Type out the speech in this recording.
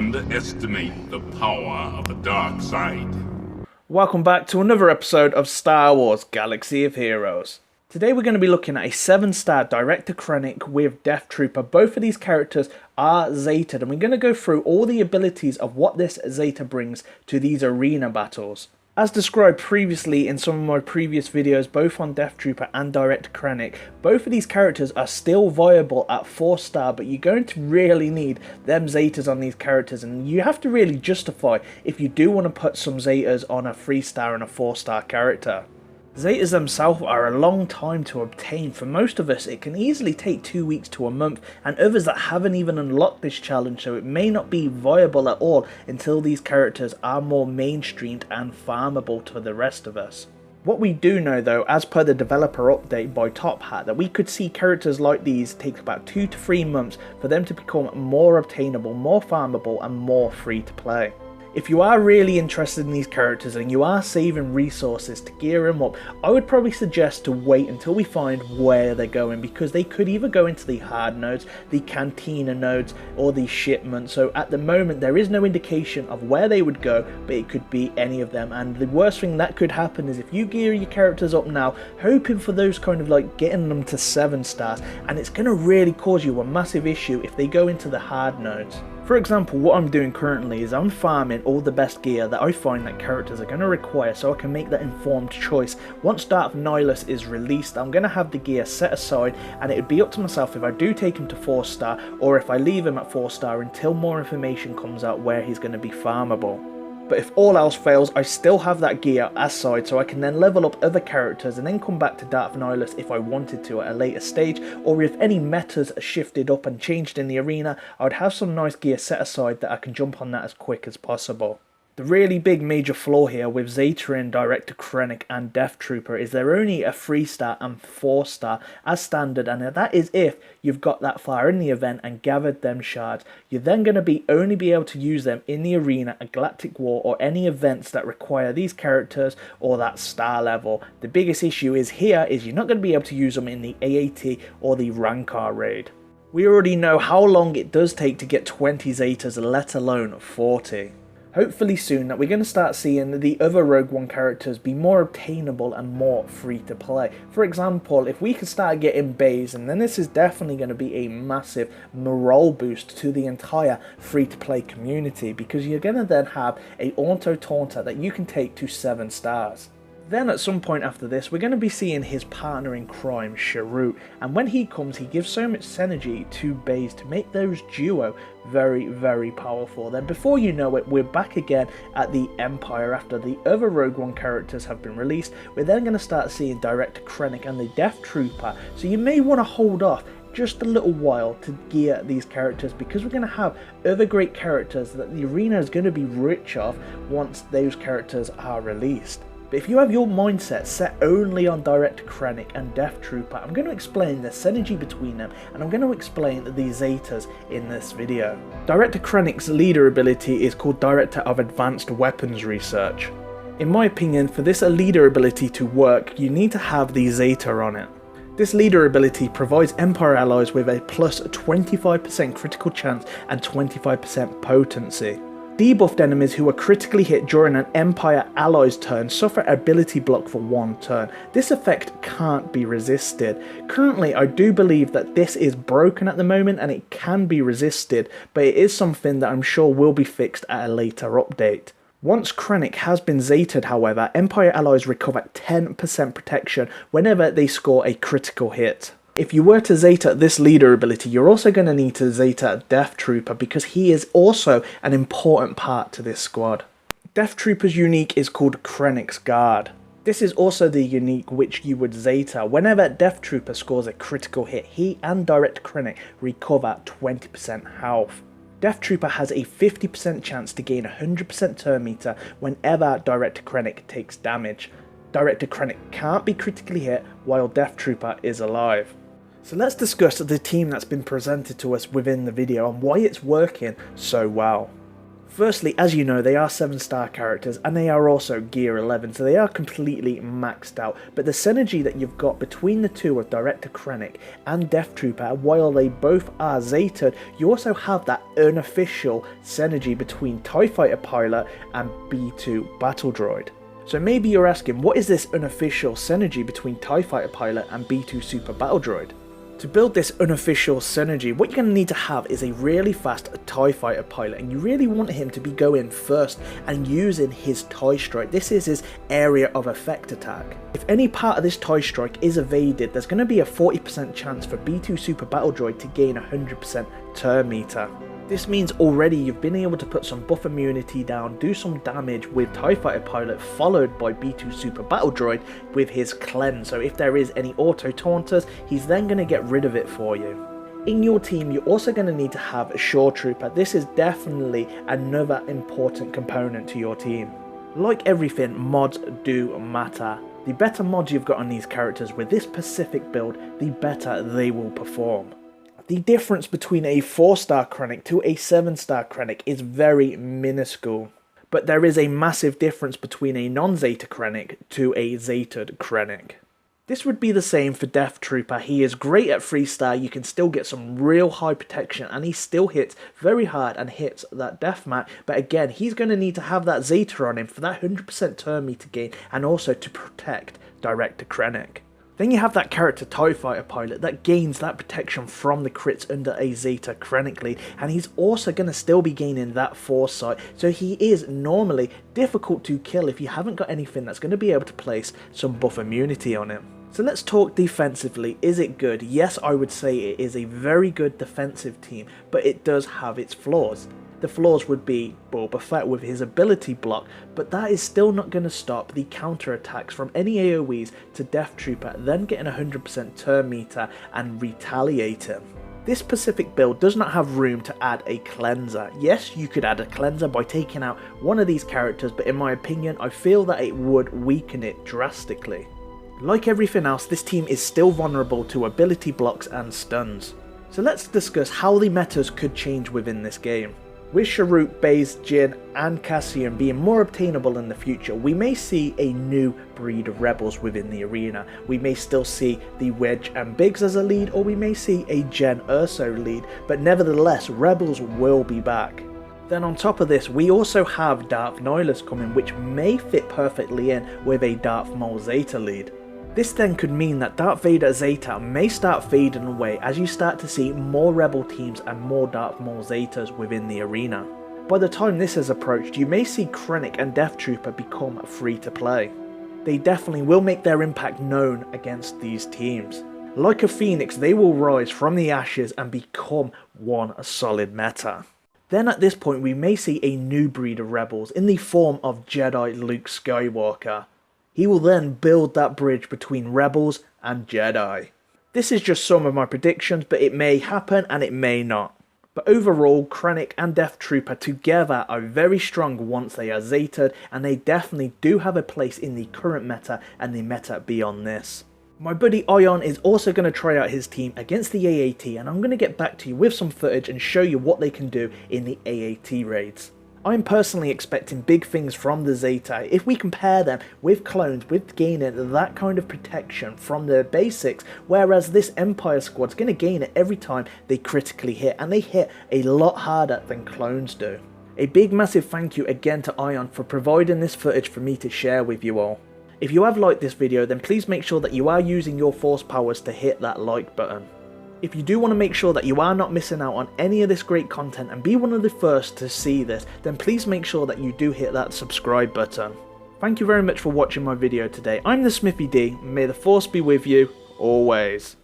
underestimate the power of the dark side. Welcome back to another episode of Star Wars Galaxy of Heroes. Today we're going to be looking at a 7-star Director Krennic with Deathtrooper. Both of these characters are Zetaed, and we're going to go through all the abilities of what this Zeta brings to these arena battles. As described previously in some of my previous videos, both on Deathtrooper and Director Krennic, both of these characters are still viable at 4-star, but you're going to really need them Zetas on these characters, and you have to really justify if you do want to put some Zetas on a 3-star and a 4-star character. Zetas themselves are a long time to obtain. For most of us it can easily take 2 weeks to a month, and others that haven't even unlocked this challenge, so it may not be viable at all until these characters are more mainstreamed and farmable to the rest of us. What we do know though, as per the developer update by Top Hat, that we could see characters like these take about 2 to 3 months for them to become more obtainable, more farmable and more free to play. If you are really interested in these characters and you are saving resources to gear them up, I would probably suggest to wait until we find where they're going, because they could either go into the hard nodes, the cantina nodes or the shipment. So at the moment there is no indication of where they would go, but it could be any of them. And the worst thing that could happen is if you gear your characters up now hoping for those kind of like getting them to 7 stars, and it's going to really cause you a massive issue if they go into the hard nodes. For example, what I'm doing currently is I'm farming all the best gear that I find that characters are going to require, so I can make that informed choice. Once Darth Nihilus is released, I'm going to have the gear set aside, and it would be up to myself if I do take him to 4-star or if I leave him at 4-star until more information comes out where he's going to be farmable. But if all else fails, I still have that gear aside, so I can then level up other characters and then come back to Darth Nihilus if I wanted to at a later stage, or if any metas shifted up and changed in the arena, I would have some nice gear set aside that I can jump on that as quick as possible. The really big major flaw here with Zeta and Director Krennic and Deathtrooper is they're only a 3-star and 4-star as standard, and that is if you've got that far in the event and gathered them shards. You're then going to only be able to use them in the arena, a Galactic War or any events that require these characters or that star level. The biggest issue is here is you're not going to be able to use them in the AAT or the Rancor raid. We already know how long it does take to get 20 Zetas, let alone 40. Hopefully soon that we're going to start seeing the other Rogue One characters be more obtainable and more free to play. For example, if we could start getting bays, and then this is definitely going to be a massive morale boost to the entire free to play community, because you're going to then have a auto taunter that you can take to 7 stars. Then at some point after this, we're going to be seeing his partner in crime, Sharut, and when he comes, he gives so much synergy to bays to make those duo very, very powerful. Then before you know it, we're back again at the Empire after the other Rogue One characters have been released. We're then going to start seeing Director Krennic and the Deathtrooper, so you may want to hold off just a little while to gear these characters, because we're going to have other great characters that the arena is going to be rich of once those characters are released. But if you have your mindset set only on Director Krennic and Deathtrooper, I'm going to explain the synergy between them, and I'm going to explain the Zetas in this video. Director Krennic's leader ability is called Director of Advanced Weapons Research. In my opinion, for this leader ability to work, you need to have the Zeta on it. This leader ability provides Empire allies with a plus 25% critical chance and 25% potency. Debuffed enemies who are critically hit during an Empire ally's turn suffer ability block for 1 turn. This effect can't be resisted. Currently, I do believe that this is broken at the moment and it can be resisted, but it is something that I'm sure will be fixed at a later update. Once Krennic has been Zetaed, however, Empire allies recover 10% protection whenever they score a critical hit. If you were to Zeta this leader ability, you're also going to need to Zeta Deathtrooper, because he is also an important part to this squad. Deathtrooper's unique is called Krennic's Guard. This is also the unique which you would Zeta. Whenever Deathtrooper scores a critical hit, he and Director Krennic recover 20% health. Deathtrooper has a 50% chance to gain 100% turn meter whenever Director Krennic takes damage. Director Krennic can't be critically hit while Deathtrooper is alive. So let's discuss the team that's been presented to us within the video and why it's working so well. Firstly, as you know, they are 7-star characters and they are also gear 11, so they are completely maxed out. But the synergy that you've got between the two of Director Krennic and Deathtrooper, while they both are Zetaed, you also have that unofficial synergy between TIE Fighter Pilot and B2 Battle Droid. So maybe you're asking, what is this unofficial synergy between TIE Fighter Pilot and B2 Super Battle Droid? To build this unofficial synergy, what you're going to need to have is a really fast TIE Fighter Pilot, and you really want him to be going first and using his TIE Strike. This is his area of effect attack. If any part of this TIE Strike is evaded, there's going to be a 40% chance for B2 Super Battle Droid to gain 100% turn meter. This means already you've been able to put some buff immunity down, do some damage with TIE Fighter Pilot, followed by B2 Super Battle Droid with his cleanse. So if there is any auto taunters, he's then going to get rid of it for you. In your team, you're also going to need to have a Shore Trooper. This is definitely another important component to your team. Like everything, mods do matter. The better mods you've got on these characters with this specific build, the better they will perform. The difference between a 4-star Krennic to a 7-star Krennic is very minuscule, but there is a massive difference between a non-Zeta Krennic to a Zetaed Krennic. This would be the same for Deathtrooper. He is great at 3-star, you can still get some real high protection, and he still hits very hard and hits that death mat, but again, he's going to need to have that Zeta on him for that 100% turn meter gain, and also to protect Director Krennic. Then you have that character TIE Fighter Pilot that gains that protection from the crits under a Zeta Krennic lead, and he's also going to still be gaining that foresight, so he is normally difficult to kill if you haven't got anything that's going to be able to place some buff immunity on him. So let's talk defensively. Is it good? Yes, I would say it is a very good defensive team, but it does have its flaws. The flaws would be Boba Fett with his ability block, but that is still not going to stop the counter attacks from any AoEs to Deathtrooper then getting 100% turn meter and retaliating. This specific build does not have room to add a cleanser. Yes, you could add a cleanser by taking out one of these characters, but in my opinion, I feel that it would weaken it drastically. Like everything else, this team is still vulnerable to ability blocks and stuns. So let's discuss how the metas could change within this game. With Sharuk, Baze, Jin and Cassian being more obtainable in the future, we may see a new breed of rebels within the arena. We may still see the Wedge and Biggs as a lead, or we may see a Jen Erso lead, but nevertheless, rebels will be back. Then on top of this, we also have Darth Nihilus coming, which may fit perfectly in with a Darth Maul Zeta lead. This then could mean that Darth Vader Zeta may start fading away as you start to see more rebel teams and more Darth Maul Zetas within the arena. By the time this has approached, you may see Krennic and Deathtrooper become free to play. They definitely will make their impact known against these teams. Like a phoenix, they will rise from the ashes and become one solid meta. Then at this point we may see a new breed of rebels in the form of Jedi Luke Skywalker. He will then build that bridge between rebels and Jedi. This is just some of my predictions, but it may happen and it may not. But overall, Krennic and Deathtrooper together are very strong once they are Zetaed, and they definitely do have a place in the current meta and the meta beyond this. My buddy Ion is also going to try out his team against the AAT, and I'm going to get back to you with some footage and show you what they can do in the AAT raids. I'm personally expecting big things from the Zeta if we compare them with clones, with gaining that kind of protection from the basics, whereas this Empire squad's going to gain it every time they critically hit, and they hit a lot harder than clones do. A big massive thank you again to Ion for providing this footage for me to share with you all. If you have liked this video, then please make sure that you are using your force powers to hit that like button. If you do want to make sure that you are not missing out on any of this great content and be one of the first to see this, then please make sure that you do hit that subscribe button. Thank you very much for watching my video today. I'm the Smithy D, and may the force be with you always.